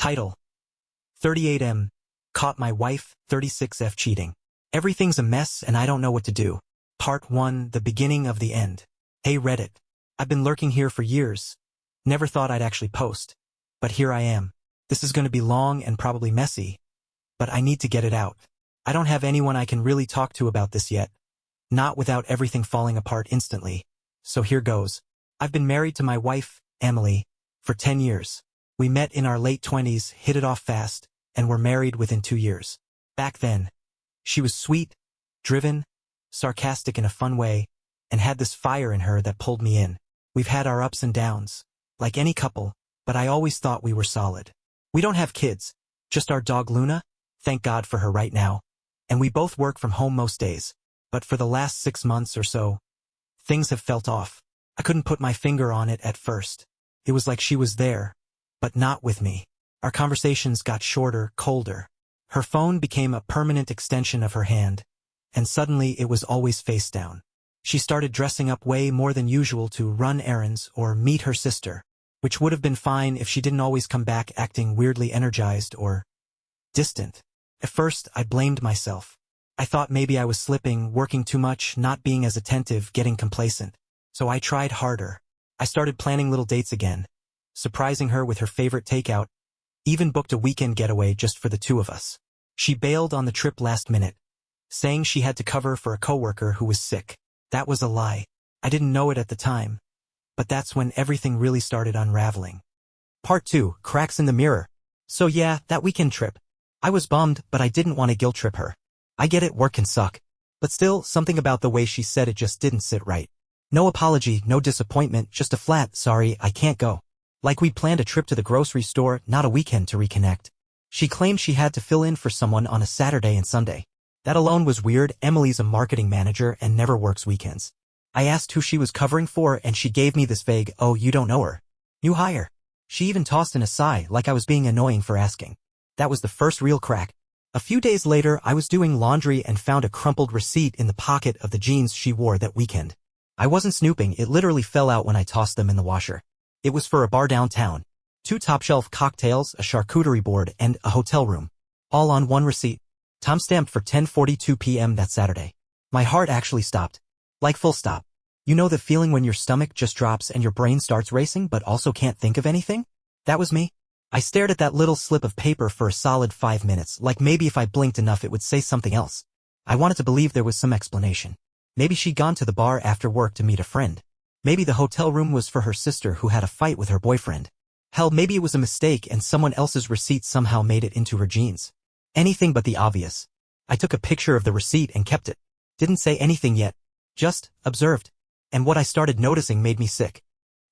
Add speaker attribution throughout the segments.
Speaker 1: Title: 38M. Caught my wife, 36F cheating. Everything's a mess and I don't know what to do. Part 1, the beginning of the end. Hey Reddit. I've been lurking here for years. Never thought I'd actually post. But here I am. This is going to be long and probably messy. But I need to get it out. I don't have anyone I can really talk to about this yet. Not without everything falling apart instantly. So here goes. I've been married to my wife, Emily, for 10 years. We met in our late 20s, hit it off fast, and were married within 2 years. Back then, she was sweet, driven, sarcastic in a fun way, and had this fire in her that pulled me in. We've had our ups and downs, like any couple, but I always thought we were solid. We don't have kids, just our dog Luna, thank God for her right now, and we both work from home most days. But for the last 6 months or so, things have felt off. I couldn't put my finger on it at first. It was like she was there, but not with me. Our conversations got shorter, colder. Her phone became a permanent extension of her hand, and suddenly it was always face down. She started dressing up way more than usual to run errands or meet her sister, which would have been fine if she didn't always come back acting weirdly energized or distant. At first, I blamed myself. I thought maybe I was slipping, working too much, not being as attentive, getting complacent. So I tried harder. I started planning little dates again, surprising her with her favorite takeout, even booked a weekend getaway just for the two of us. She bailed on the trip last minute, saying she had to cover for a coworker who was sick. That was a lie. I didn't know it at the time, but that's when everything really started unraveling. Part 2, cracks in the mirror. So yeah, that weekend trip. I was bummed, but I didn't want to guilt trip her. I get it, work can suck. But still, something about the way she said it just didn't sit right. No apology, no disappointment, just a flat, sorry, I can't go. Like we planned a trip to the grocery store, not a weekend to reconnect. She claimed she had to fill in for someone on a Saturday and Sunday. That alone was weird. Emily's a marketing manager and never works weekends. I asked who she was covering for and she gave me this vague, oh, you don't know her. New hire. She even tossed in a sigh like I was being annoying for asking. That was the first real crack. A few days later, I was doing laundry and found a crumpled receipt in the pocket of the jeans she wore that weekend. I wasn't snooping, it literally fell out when I tossed them in the washer. It was for a bar downtown. 2 top-shelf cocktails, a charcuterie board, and a hotel room. All on one receipt. Timestamped for 10:42 p.m. that Saturday. My heart actually stopped. Like full stop. You know the feeling when your stomach just drops and your brain starts racing but also can't think of anything? That was me. I stared at that little slip of paper for a solid 5 minutes, like maybe if I blinked enough it would say something else. I wanted to believe there was some explanation. Maybe she'd gone to the bar after work to meet a friend. Maybe the hotel room was for her sister who had a fight with her boyfriend. Hell, maybe it was a mistake and someone else's receipt somehow made it into her jeans. Anything but the obvious. I took a picture of the receipt and kept it. Didn't say anything yet. Just observed. And what I started noticing made me sick.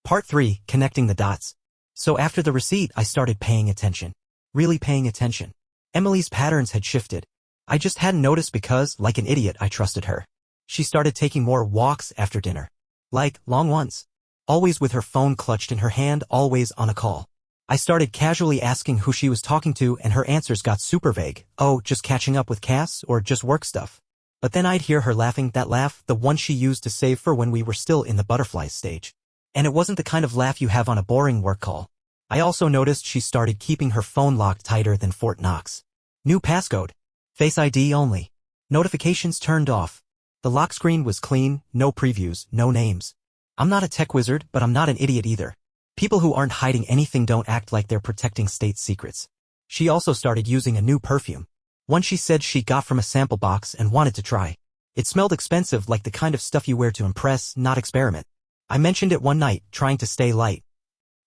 Speaker 1: Part 3, connecting the dots. So after the receipt, I started paying attention. Really paying attention. Emily's patterns had shifted. I just hadn't noticed because, like an idiot, I trusted her. She started taking more walks after dinner. Like, long ones. Always with her phone clutched in her hand, always on a call. I started casually asking who she was talking to and her answers got super vague. Oh, just catching up with Cass, or just work stuff. But then I'd hear her laughing, that laugh, the one she used to save for when we were still in the butterflies stage. And it wasn't the kind of laugh you have on a boring work call. I also noticed she started keeping her phone locked tighter than Fort Knox. New passcode. Face ID only. Notifications turned off. The lock screen was clean, no previews, no names. I'm not a tech wizard, but I'm not an idiot either. People who aren't hiding anything don't act like they're protecting state secrets. She also started using a new perfume. One she said she got from a sample box and wanted to try. It smelled expensive, like the kind of stuff you wear to impress, not experiment. I mentioned it one night, trying to stay light.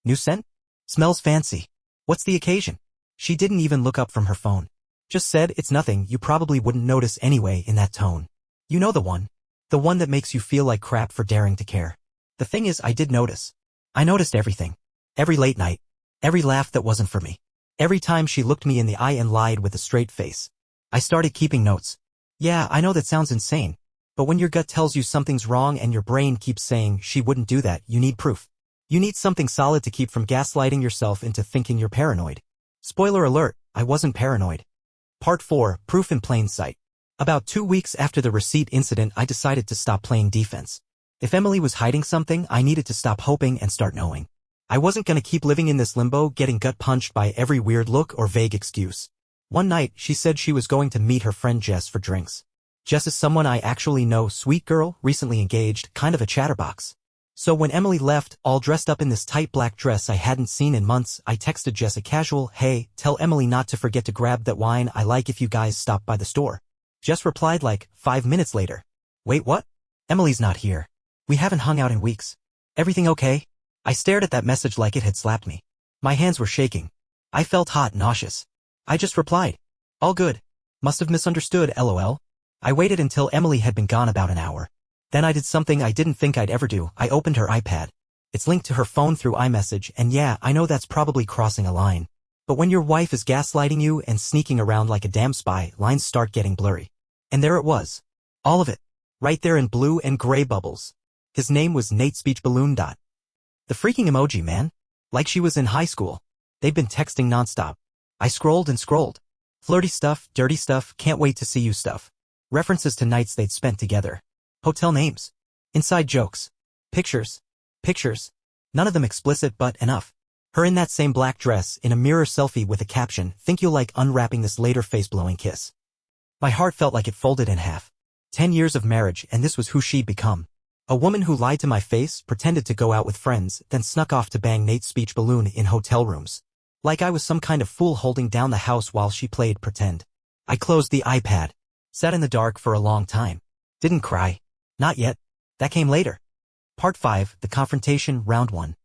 Speaker 1: New scent? Smells fancy. What's the occasion? She didn't even look up from her phone. Just said, it's nothing, you probably wouldn't notice anyway, in that tone. You know the one. The one that makes you feel like crap for daring to care. The thing is, I did notice. I noticed everything. Every late night. Every laugh that wasn't for me. Every time she looked me in the eye and lied with a straight face. I started keeping notes. Yeah, I know that sounds insane. But when your gut tells you something's wrong and your brain keeps saying she wouldn't do that, you need proof. You need something solid to keep from gaslighting yourself into thinking you're paranoid. Spoiler alert, I wasn't paranoid. Part 4, proof in plain sight. About 2 weeks after the receipt incident, I decided to stop playing defense. If Emily was hiding something, I needed to stop hoping and start knowing. I wasn't gonna keep living in this limbo, getting gut-punched by every weird look or vague excuse. One night, she said she was going to meet her friend Jess for drinks. Jess is someone I actually know, sweet girl, recently engaged, kind of a chatterbox. So when Emily left, all dressed up in this tight black dress I hadn't seen in months, I texted Jess a casual, "Hey, tell Emily not to forget to grab that wine I like if you guys stop by the store." Jess replied like 5 minutes later. "Wait, what? Emily's not here. We haven't hung out in weeks. Everything okay?" I stared at that message like it had slapped me. My hands were shaking. I felt hot, nauseous. I just replied, "All good. Must have misunderstood, lol." I waited until Emily had been gone about an hour. Then I did something I didn't think I'd ever do. I opened her iPad. It's linked to her phone through iMessage, and yeah, I know that's probably crossing a line. But when your wife is gaslighting you and sneaking around like a damn spy, lines start getting blurry. And there it was. All of it. Right there in blue and gray bubbles. His name was Nate Speech Balloon. The freaking emoji, man. Like she was in high school. They'd been texting nonstop. I scrolled and scrolled. Flirty stuff, dirty stuff, can't wait to see you stuff. References to nights they'd spent together. Hotel names. Inside jokes. Pictures. Pictures. None of them explicit, but enough. Her in that same black dress, in a mirror selfie with a caption, "Think you'll like unwrapping this later, face-blowing kiss." My heart felt like it folded in half. 10 years of marriage, and this was who she'd become. A woman who lied to my face, pretended to go out with friends, then snuck off to bang Nate's speech balloon in hotel rooms. Like I was some kind of fool holding down the house while she played pretend. I closed the iPad. Sat in the dark for a long time. Didn't cry. Not yet. That came later. Part 5, The Confrontation, Round 1.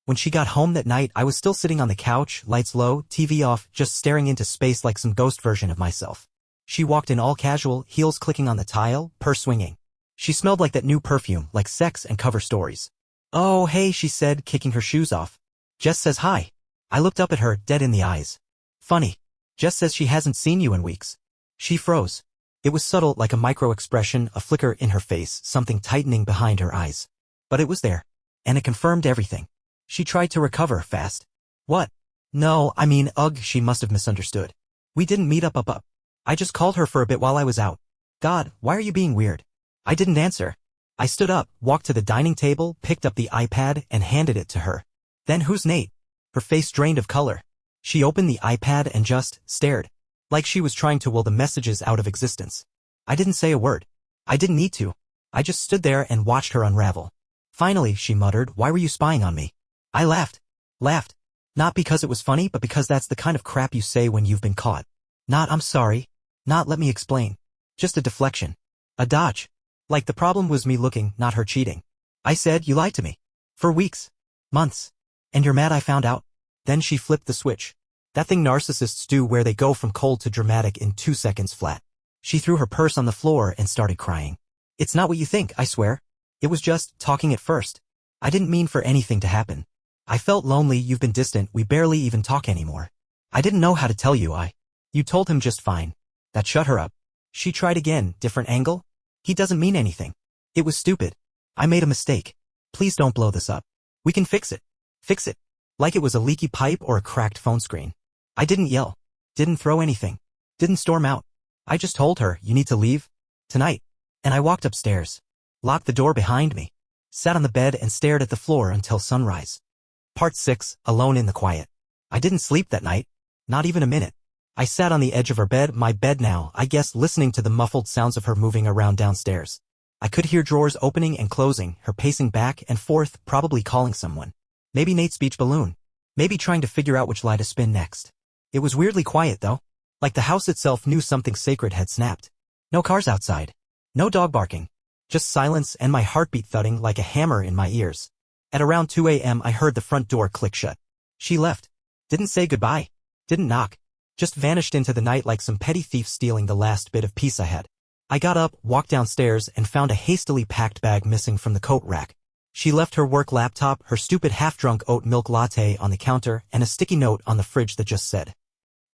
Speaker 1: When she got home that night, I was still sitting on the couch, lights low, TV off, just staring into space like some ghost version of myself. She walked in all casual, heels clicking on the tile, purse swinging. She smelled like that new perfume, like sex and cover stories. "Oh, hey," she said, kicking her shoes off. "Jess says hi." I looked up at her, dead in the eyes. "Funny. Jess says she hasn't seen you in weeks." She froze. It was subtle, like a micro-expression, a flicker in her face, something tightening behind her eyes. But it was there. And it confirmed everything. She tried to recover fast. "What?" "No, I mean, ugh," she must have misunderstood. "We didn't meet up. I just called her for a bit while I was out." "God, why are you being weird?" I didn't answer. I stood up, walked to the dining table, picked up the iPad, and handed it to her. "Then who's Nate?" Her face drained of color. She opened the iPad and just stared. Like she was trying to will the messages out of existence. I didn't say a word. I didn't need to. I just stood there and watched her unravel. Finally, she muttered, "Why were you spying on me?" I laughed. Laughed. Not because it was funny, but because that's the kind of crap you say when you've been caught. Not "I'm sorry." Not "let me explain." Just a deflection. A dodge. Like the problem was me looking, not her cheating. I said, "You lied to me. For weeks. Months. And you're mad I found out?" Then she flipped the switch. That thing narcissists do where they go from cold to dramatic in 2 seconds flat. She threw her purse on the floor and started crying. "It's not what you think, I swear. It was just talking at first. I didn't mean for anything to happen. I felt lonely, you've been distant, we barely even talk anymore. I didn't know how to tell you You told him just fine." That shut her up. She tried again, different angle? "He doesn't mean anything. It was stupid. I made a mistake. Please don't blow this up. We can fix it." Fix it. Like it was a leaky pipe or a cracked phone screen. I didn't yell. Didn't throw anything. Didn't storm out. I just told her, "You need to leave. Tonight." And I walked upstairs. Locked the door behind me. Sat on the bed and stared at the floor until sunrise. Part 6, Alone in the Quiet. I didn't sleep that night. Not even a minute. I sat on the edge of her bed, my bed now, I guess, listening to the muffled sounds of her moving around downstairs. I could hear drawers opening and closing, her pacing back and forth, probably calling someone. Maybe Nate's speech balloon. Maybe trying to figure out which lie to spin next. It was weirdly quiet, though. Like the house itself knew something sacred had snapped. No cars outside. No dog barking. Just silence and my heartbeat thudding like a hammer in my ears. At around 2 a.m. I heard the front door click shut. She left. Didn't say goodbye. Didn't knock. Just vanished into the night like some petty thief stealing the last bit of peace I had. I got up, walked downstairs, and found a hastily packed bag missing from the coat rack. She left her work laptop, her stupid half-drunk oat milk latte on the counter, and a sticky note on the fridge that just said,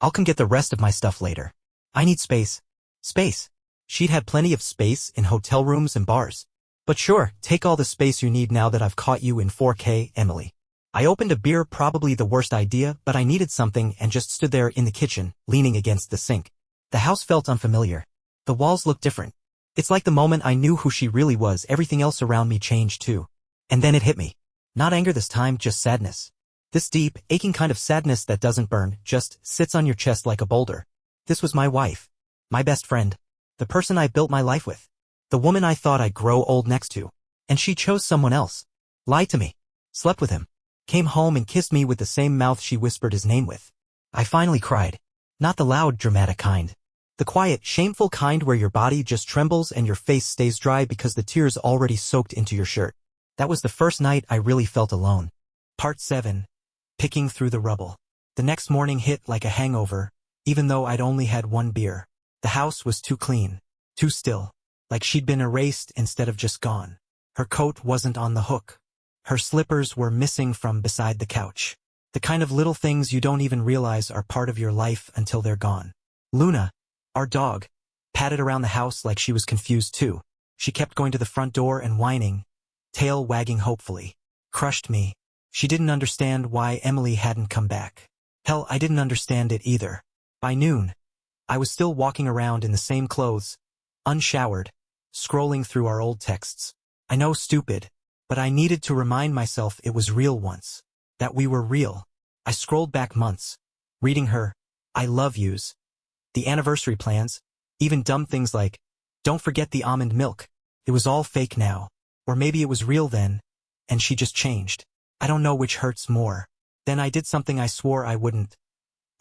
Speaker 1: "I'll come get the rest of my stuff later. I need space." Space. She'd had plenty of space in hotel rooms and bars. But sure, take all the space you need now that I've caught you in 4K, Emily. I opened a beer, probably the worst idea, but I needed something and just stood there in the kitchen, leaning against the sink. The house felt unfamiliar. The walls looked different. It's like the moment I knew who she really was, everything else around me changed too. And then it hit me. Not anger this time, just sadness. This deep, aching kind of sadness that doesn't burn, just sits on your chest like a boulder. This was my wife. My best friend. The person I built my life with. The woman I thought I'd grow old next to. And she chose someone else. Lied to me. Slept with him. Came home and kissed me with the same mouth she whispered his name with. I finally cried. Not the loud, dramatic kind. The quiet, shameful kind where your body just trembles and your face stays dry because the tears already soaked into your shirt. That was the first night I really felt alone. Part 7. Picking through the rubble. The next morning hit like a hangover, even though I'd only had one beer. The house was too clean, too still, like she'd been erased instead of just gone. Her coat wasn't on the hook. Her slippers were missing from beside the couch. The kind of little things you don't even realize are part of your life until they're gone. Luna, our dog, padded around the house like she was confused too. She kept going to the front door and whining, tail wagging hopefully. Crushed me. She didn't understand why Emily hadn't come back. Hell, I didn't understand it either. By noon, I was still walking around in the same clothes, unshowered, scrolling through our old texts. I know, stupid, but I needed to remind myself it was real once. That we were real. I scrolled back months, reading her I love yous, the anniversary plans, even dumb things like, don't forget the almond milk. It was all fake now. Or maybe it was real then, and she just changed. I don't know which hurts more. Then I did something I swore I wouldn't.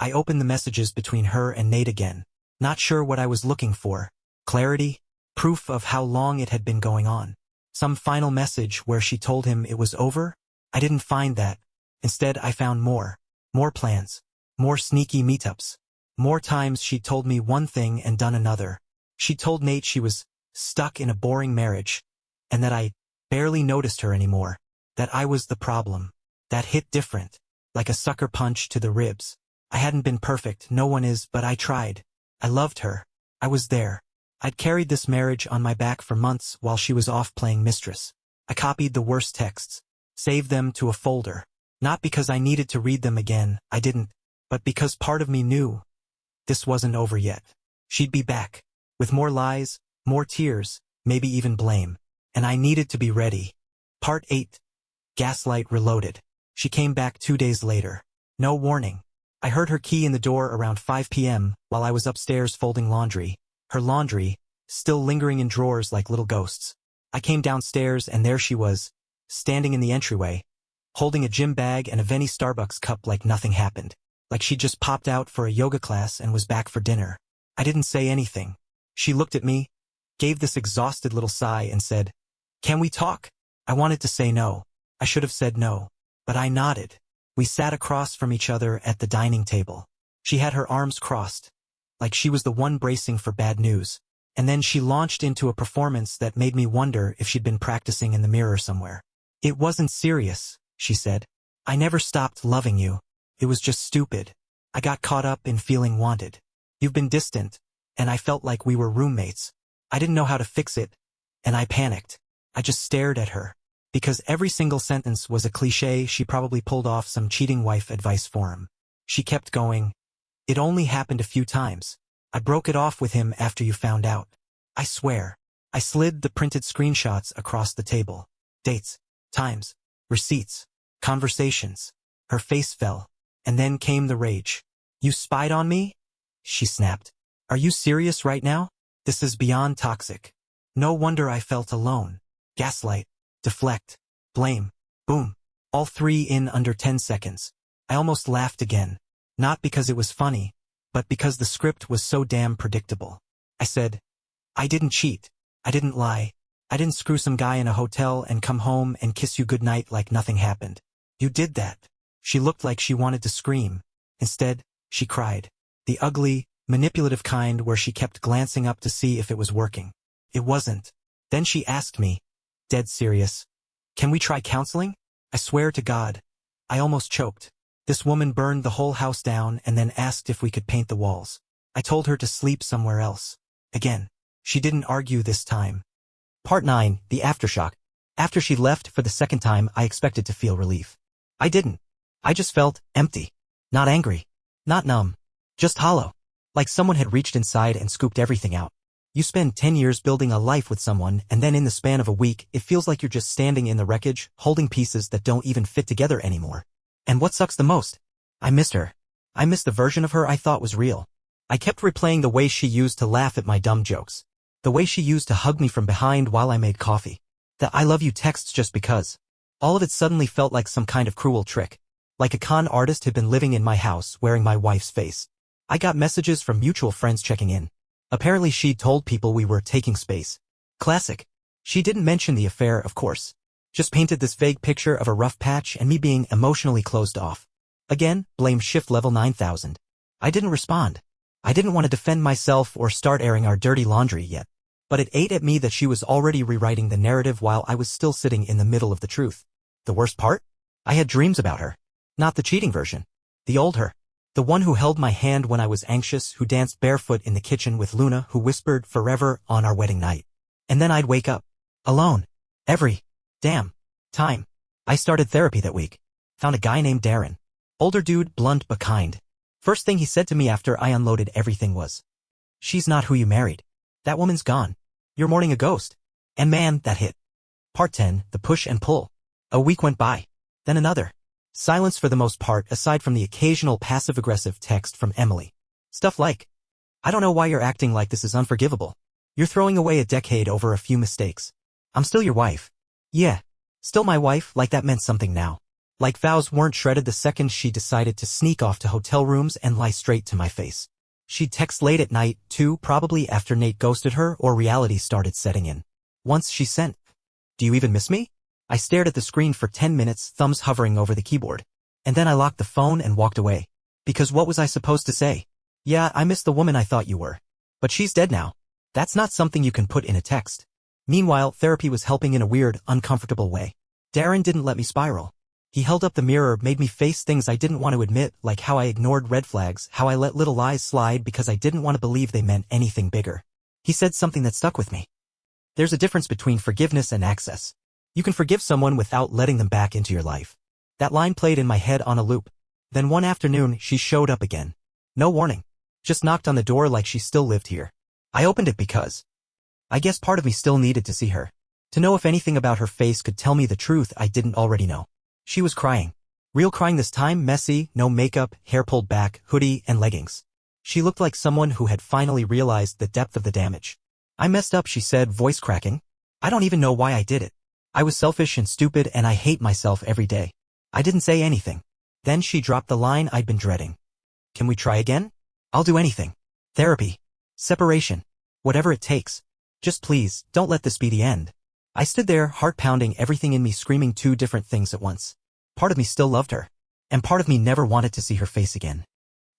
Speaker 1: I opened the messages between her and Nate again. Not sure what I was looking for. Clarity? Proof of how long it had been going on. Some final message where she told him it was over? I didn't find that. Instead, I found more. More plans. More sneaky meetups. More times she told me one thing and done another. She told Nate she was stuck in a boring marriage, and that I barely noticed her anymore. That I was the problem. That hit different. Like a sucker punch to the ribs. I hadn't been perfect, no one is, but I tried. I loved her. I was there. I'd carried this marriage on my back for months while she was off playing mistress. I copied the worst texts. Saved them to a folder. Not because I needed to read them again, I didn't, but because part of me knew this wasn't over yet. She'd be back, with more lies, more tears, maybe even blame, and I needed to be ready. Part 8. Gaslight Reloaded. She came back 2 days later. No warning. I heard her key in the door around 5 p.m. while I was upstairs folding laundry. Her laundry, still lingering in drawers like little ghosts. I came downstairs and there she was, standing in the entryway, holding a gym bag and a Veni Starbucks cup like nothing happened. Like she'd just popped out for a yoga class and was back for dinner. I didn't say anything. She looked at me, gave this exhausted little sigh and said, "Can we talk?" I wanted to say no. I should have said no. But I nodded. We sat across from each other at the dining table. She had her arms crossed, like she was the one bracing for bad news. And then she launched into a performance that made me wonder if she'd been practicing in the mirror somewhere. "It wasn't serious," she said. "I never stopped loving you. It was just stupid. I got caught up in feeling wanted. You've been distant, and I felt like we were roommates. I didn't know how to fix it, and I panicked. I just stared at her. Because every single sentence was a cliché she probably pulled off some cheating wife advice forum. She kept going. It only happened a few times. I broke it off with him after you found out. I swear." I slid the printed screenshots across the table. Dates, times, receipts, conversations. Her face fell, and then came the rage. "You spied on me?" she snapped. "Are you serious right now? This is beyond toxic. No wonder I felt alone." Gaslight, deflect, blame, boom. All three in under 10 seconds. I almost laughed again. Not because it was funny, but because the script was so damn predictable. I said, "I didn't cheat. I didn't lie. I didn't screw some guy in a hotel and come home and kiss you goodnight like nothing happened. You did that." She looked like she wanted to scream. Instead, she cried. The ugly, manipulative kind where she kept glancing up to see if it was working. It wasn't. Then she asked me, dead serious, "Can we try counseling?" I swear to God. I almost choked. This woman burned the whole house down and then asked if we could paint the walls. I told her to sleep somewhere else. Again. She didn't argue this time. Part 9. The Aftershock. After she left for the second time, I expected to feel relief. I didn't. I just felt empty. Not angry. Not numb. Just hollow. Like someone had reached inside and scooped everything out. You spend 10 years building a life with someone, and then in the span of a week, it feels like you're just standing in the wreckage, holding pieces that don't even fit together anymore. And what sucks the most? I missed her. I missed the version of her I thought was real. I kept replaying the way she used to laugh at my dumb jokes. The way she used to hug me from behind while I made coffee. The I love you texts just because. All of it suddenly felt like some kind of cruel trick. Like a con artist had been living in my house wearing my wife's face. I got messages from mutual friends checking in. Apparently she'd told people we were taking space. Classic. She didn't mention the affair, of course. Just painted this vague picture of a rough patch and me being emotionally closed off. Again, blame shift level 9000. I didn't respond. I didn't want to defend myself or start airing our dirty laundry yet. But it ate at me that she was already rewriting the narrative while I was still sitting in the middle of the truth. The worst part? I had dreams about her. Not the cheating version. The old her. The one who held my hand when I was anxious, who danced barefoot in the kitchen with Luna, who whispered forever on our wedding night. And then I'd wake up. Alone. Every damn time. I started therapy that week. Found a guy named Darren. Older dude, blunt but kind. First thing he said to me after I unloaded everything was, "She's not who you married. That woman's gone. You're mourning a ghost." And man, that hit. Part 10, the push and pull. A week went by. Then another. Silence for the most part, aside from the occasional passive-aggressive text from Emily. Stuff like, "I don't know why you're acting like this is unforgivable. You're throwing away a decade over a few mistakes. I'm still your wife." Yeah. Still my wife, like that meant something now. Like vows weren't shredded the second she decided to sneak off to hotel rooms and lie straight to my face. She'd text late at night, too, probably after Nate ghosted her or reality started setting in. Once she sent, "Do you even miss me?" I stared at the screen for 10 minutes, thumbs hovering over the keyboard. And then I locked the phone and walked away. Because what was I supposed to say? "Yeah, I miss the woman I thought you were. But she's dead now." That's not something you can put in a text. Meanwhile, therapy was helping in a weird, uncomfortable way. Darren didn't let me spiral. He held up the mirror, made me face things I didn't want to admit, like how I ignored red flags, how I let little lies slide because I didn't want to believe they meant anything bigger. He said something that stuck with me. There's a difference between forgiveness and access. You can forgive someone without letting them back into your life. That line played in my head on a loop. Then one afternoon, she showed up again. No warning. Just knocked on the door like she still lived here. I opened it because I guess part of me still needed to see her. To know if anything about her face could tell me the truth I didn't already know. She was crying. Real crying this time, messy, no makeup, hair pulled back, hoodie, and leggings. She looked like someone who had finally realized the depth of the damage. "I messed up," she said, voice cracking. "I don't even know why I did it. I was selfish and stupid and I hate myself every day." I didn't say anything. Then she dropped the line I'd been dreading. "Can we try again? I'll do anything. Therapy. Separation. Whatever it takes. Just please, don't let this be the end." I stood there, heart pounding, everything in me screaming two different things at once. Part of me still loved her. And part of me never wanted to see her face again.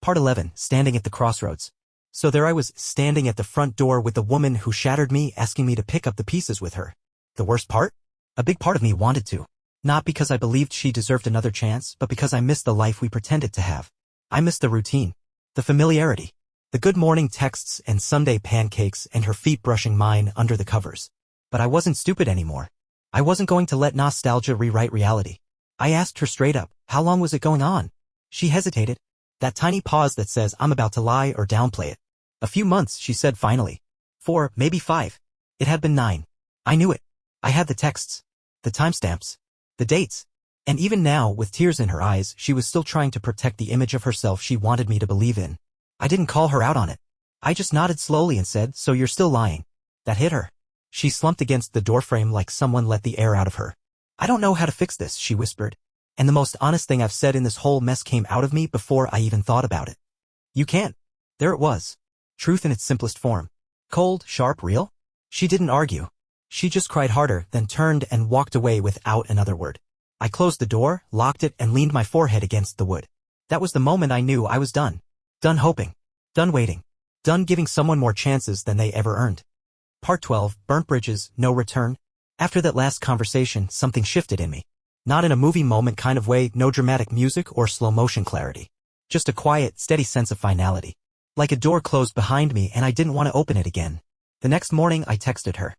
Speaker 1: Part 11, standing at the crossroads. So there I was, standing at the front door with the woman who shattered me, asking me to pick up the pieces with her. The worst part? A big part of me wanted to. Not because I believed she deserved another chance, but because I missed the life we pretended to have. I missed the routine. The familiarity. The good morning texts and Sunday pancakes and her feet brushing mine under the covers. But I wasn't stupid anymore. I wasn't going to let nostalgia rewrite reality. I asked her straight up, how long was it going on? She hesitated. That tiny pause that says I'm about to lie or downplay it. A few months, she said finally. 4, maybe 5. It had been 9. I knew it. I had the texts. The timestamps. The dates. And even now, with tears in her eyes, she was still trying to protect the image of herself she wanted me to believe in. I didn't call her out on it. I just nodded slowly and said, "So you're still lying." That hit her. She slumped against the doorframe like someone let the air out of her. "I don't know how to fix this," she whispered. And the most honest thing I've said in this whole mess came out of me before I even thought about it. "You can't." There it was. Truth in its simplest form. Cold, sharp, real? She didn't argue. She just cried harder, then turned and walked away without another word. I closed the door, locked it, and leaned my forehead against the wood. That was the moment I knew I was done. Done hoping. Done waiting. Done giving someone more chances than they ever earned. Part 12, Burnt Bridges, No Return. After that last conversation, something shifted in me. Not in a movie moment kind of way, no dramatic music or slow motion clarity. Just a quiet, steady sense of finality. Like a door closed behind me and I didn't want to open it again. The next morning I texted her.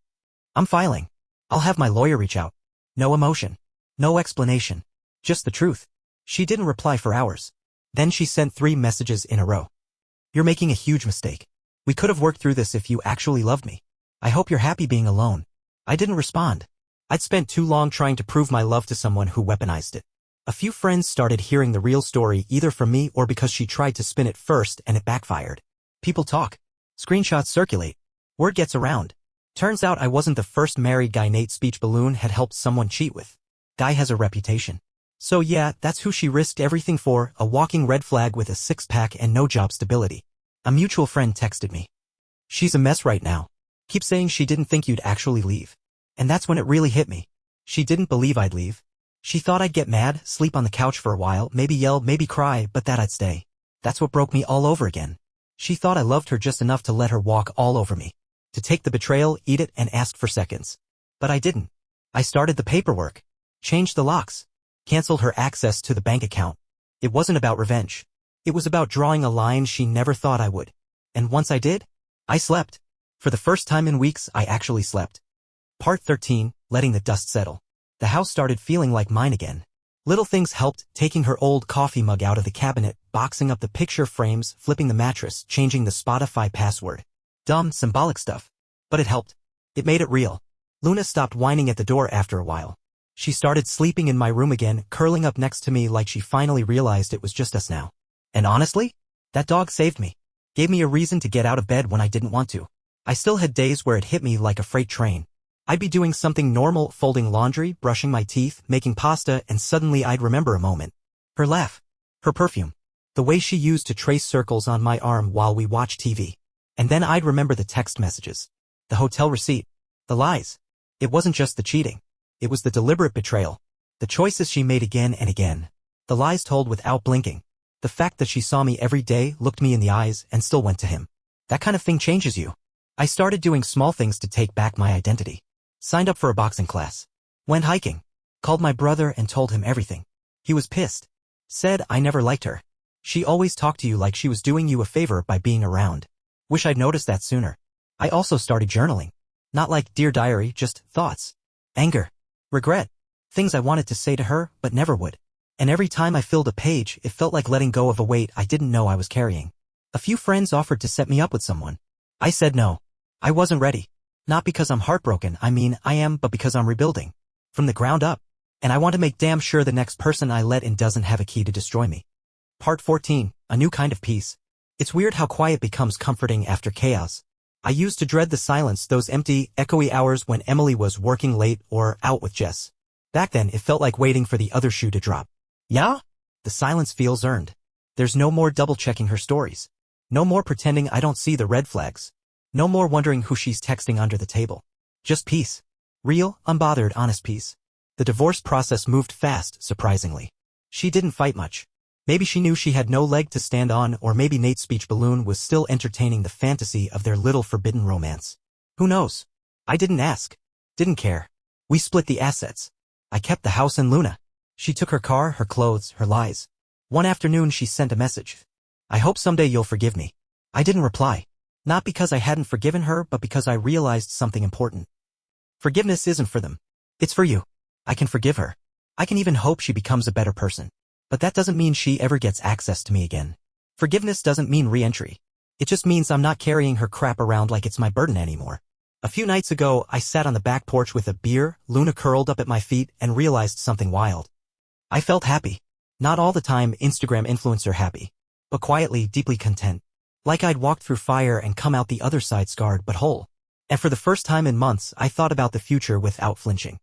Speaker 1: "I'm filing. I'll have my lawyer reach out." No emotion. No explanation. Just the truth. She didn't reply for hours. Then she sent 3 messages in a row. "You're making a huge mistake. We could have worked through this if you actually loved me. I hope you're happy being alone." I didn't respond. I'd spent too long trying to prove my love to someone who weaponized it. A few friends started hearing the real story either from me or because she tried to spin it first and it backfired. People talk. Screenshots circulate. Word gets around. Turns out I wasn't the first married guy Nate's speech balloon had helped someone cheat with. Guy has a reputation. So yeah, that's who she risked everything for, a walking red flag with a six-pack and no job stability. A mutual friend texted me. She's a mess right now. Keep saying she didn't think you'd actually leave. And that's when it really hit me. She didn't believe I'd leave. She thought I'd get mad, sleep on the couch for a while, maybe yell, maybe cry, but that I'd stay. That's what broke me all over again. She thought I loved her just enough to let her walk all over me. To take the betrayal, eat it, and ask for seconds. But I didn't. I started the paperwork. Changed the locks. Canceled her access to the bank account. It wasn't about revenge. It was about drawing a line she never thought I would. And once I did, I slept. For the first time in weeks, I actually slept. Part 13, letting the dust settle. The house started feeling like mine again. Little things helped, taking her old coffee mug out of the cabinet, boxing up the picture frames, flipping the mattress, changing the Spotify password. Dumb, symbolic stuff. But it helped. It made it real. Luna stopped whining at the door after a while. She started sleeping in my room again, curling up next to me like she finally realized it was just us now. And honestly, that dog saved me. Gave me a reason to get out of bed when I didn't want to. I still had days where it hit me like a freight train. I'd be doing something normal, folding laundry, brushing my teeth, making pasta, and suddenly I'd remember a moment. Her laugh. Her perfume. The way she used to trace circles on my arm while we watched TV. And then I'd remember the text messages. The hotel receipt. The lies. It wasn't just the cheating. It was the deliberate betrayal. The choices she made again and again. The lies told without blinking. The fact that she saw me every day, looked me in the eyes, and still went to him. That kind of thing changes you. I started doing small things to take back my identity. Signed up for a boxing class. Went hiking. Called my brother and told him everything. He was pissed. Said I never liked her. She always talked to you like she was doing you a favor by being around. Wish I'd noticed that sooner. I also started journaling. Not like Dear Diary, just thoughts. Anger. Regret. Things I wanted to say to her, but never would. And every time I filled a page, it felt like letting go of a weight I didn't know I was carrying. A few friends offered to set me up with someone. I said no. I wasn't ready. Not because I'm heartbroken, I mean I am, but because I'm rebuilding. From the ground up. And I want to make damn sure the next person I let in doesn't have a key to destroy me. Part 14, a new kind of peace. It's weird how quiet becomes comforting after chaos. I used to dread the silence, those empty, echoey hours when Emily was working late or out with Jess. Back then, it felt like waiting for the other shoe to drop. Yeah? The silence feels earned. There's no more double-checking her stories. No more pretending I don't see the red flags. No more wondering who she's texting under the table. Just peace. Real, unbothered, honest peace. The divorce process moved fast, surprisingly. She didn't fight much. Maybe she knew she had no leg to stand on, or maybe Nate's speech balloon was still entertaining the fantasy of their little forbidden romance. Who knows? I didn't ask. Didn't care. We split the assets. I kept the house and Luna. She took her car, her clothes, her lies. One afternoon she sent a message. I hope someday you'll forgive me. I didn't reply. Not because I hadn't forgiven her, but because I realized something important. Forgiveness isn't for them. It's for you. I can forgive her. I can even hope she becomes a better person. But that doesn't mean she ever gets access to me again. Forgiveness doesn't mean re-entry. It just means I'm not carrying her crap around like it's my burden anymore. A few nights ago, I sat on the back porch with a beer, Luna curled up at my feet, and realized something wild. I felt happy. Not all the time Instagram influencer happy. But quietly, deeply content. Like I'd walked through fire and come out the other side scarred but whole. And for the first time in months, I thought about the future without flinching.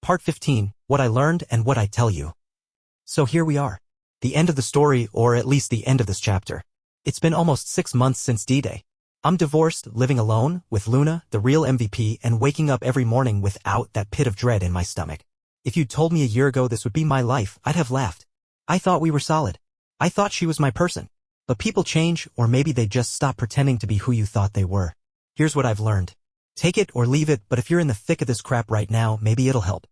Speaker 1: Part 15, what I learned and what I tell you. So here we are. The end of the story, or at least the end of this chapter. It's been almost 6 months since D-Day. I'm divorced, living alone, with Luna, the real MVP, and waking up every morning without that pit of dread in my stomach. If you'd told me a year ago this would be my life, I'd have laughed. I thought we were solid. I thought she was my person. But people change, or maybe they just stop pretending to be who you thought they were. Here's what I've learned. Take it or leave it, but if you're in the thick of this crap right now, maybe it'll help.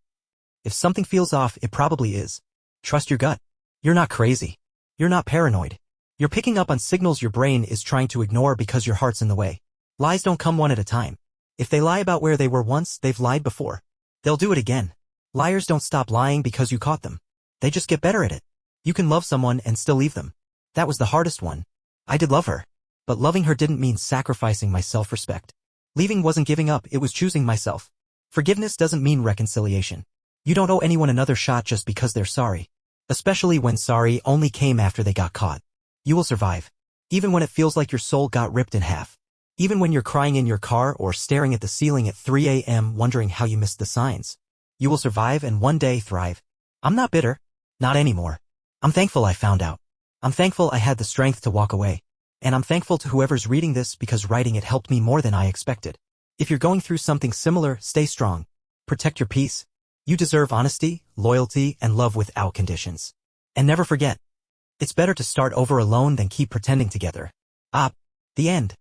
Speaker 1: If something feels off, it probably is. Trust your gut. You're not crazy. You're not paranoid. You're picking up on signals your brain is trying to ignore because your heart's in the way. Lies don't come one at a time. If they lie about where they were once, they've lied before. They'll do it again. Liars don't stop lying because you caught them. They just get better at it. You can love someone and still leave them. That was the hardest one. I did love her. But loving her didn't mean sacrificing my self-respect. Leaving wasn't giving up, it was choosing myself. Forgiveness doesn't mean reconciliation. You don't owe anyone another shot just because they're sorry. Especially when sorry only came after they got caught. You will survive. Even when it feels like your soul got ripped in half. Even when you're crying in your car or staring at the ceiling at 3 a.m. wondering how you missed the signs. You will survive and one day thrive. I'm not bitter. Not anymore. I'm thankful I found out. I'm thankful I had the strength to walk away. And I'm thankful to whoever's reading this because writing it helped me more than I expected. If you're going through something similar, stay strong. Protect your peace. You deserve honesty, loyalty, and love without conditions. And never forget, it's better to start over alone than keep pretending together. The end.